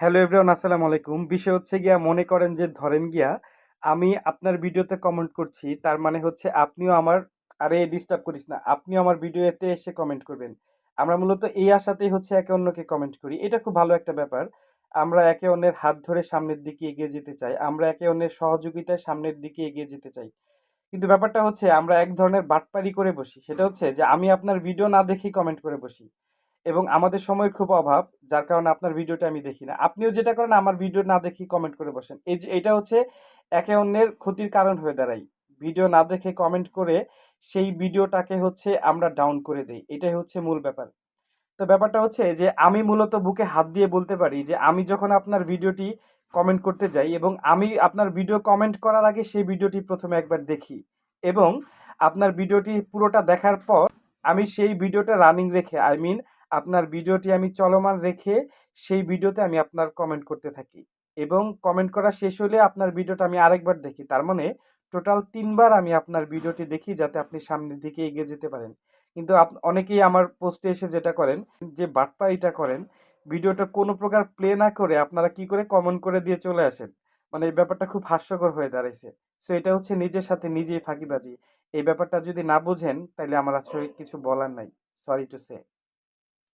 Hello everyone, আসসালামু আলাইকুম। বিষয় হচ্ছে গিয়া, মনে করেন যে ধরেন গিয়া আমি আপনার ভিডিওতে কমেন্ট করছি, তার মানে হচ্ছে আপনিও আমার, আরে ডিস্টার্ব করিস না, আপনিও আমার ভিডিওতে এসে কমেন্ট করবেন। আমরা মূলত এই আশাতেই হচ্ছে একে অন্যকে কমেন্ট করি। এটা খুব ভালো একটা ব্যাপার। আমরা একে অন্যের হাত ধরে সামনের দিকে এগিয়ে যেতে চাই, আমরা একে অন্যের সহযোগিতায় সামনের দিকে এগিয়ে যেতে চাই। কিন্তু ব্যাপারটা হচ্ছে আমরা এক ধরনের বাটপারি করে বসি, সেটা হচ্ছে যে আমি আপনার ভিডিও না দেখেই কমেন্ট করে বসি। এবং আমাদের সময়ের খুব অভাব, যার কারণে আপনার ভিডিওটা আমি দেখি না। আপনিও যেটা করেন, আমার ভিডিও না দেখেই কমেন্ট করে বসেন। এই যে এটা হচ্ছে একে অন্যের ক্ষতির কারণ হয়ে দাঁড়ায়। ভিডিও না দেখে কমেন্ট করে সেই ভিডিওটাকে হচ্ছে আমরা ডাউন করে দেই, এটাই হচ্ছে মূল ব্যাপার। তো ব্যাপারটা হচ্ছে যে আমি মূলত বুকে হাত দিয়ে বলতে পারি যে আমি যখন আপনার ভিডিওটি কমেন্ট করতে যাই এবং আমি আপনার ভিডিও কমেন্ট করার আগে সেই ভিডিওটি প্রথমে একবার দেখি, এবং আপনার ভিডিওটি পুরোটা দেখার পর আমি সেই ভিডিওটা রানিং রেখে, আই মিন আপনার ভিডিওটি আমি চলমান রেখে সেই ভিডিওতে আমি আপনার কমেন্ট করতে থাকি। এবং কমেন্ট করা শেষ হলে আপনার ভিডিওটা আমি আরেকবার দেখি। তার মানে টোটাল ৩ বার আমি আপনার ভিডিওটি দেখি, যাতে আপনি সামনের দিকে এগিয়ে যেতে পারেন। কিন্তু অনেকেই আমার পোস্টে এসে যেটা করেন, যে বাটপাড়িটা করেন, ভিডিওটা কোনো প্রকার প্লে না করে আপনারা কি করে কমেন্ট করে দিয়ে চলে আসেন। মানে এই ব্যাপারটা খুব হাস্যকর হয়ে দাঁড়াইছে। সো এটা হচ্ছে নিজের সাথে নিজেই ফাঁকিবাজি। এই ব্যাপারটা যদি না বুঝেন, তাহলে আমার আসলে কিছু বলার নাই। Sorry to say.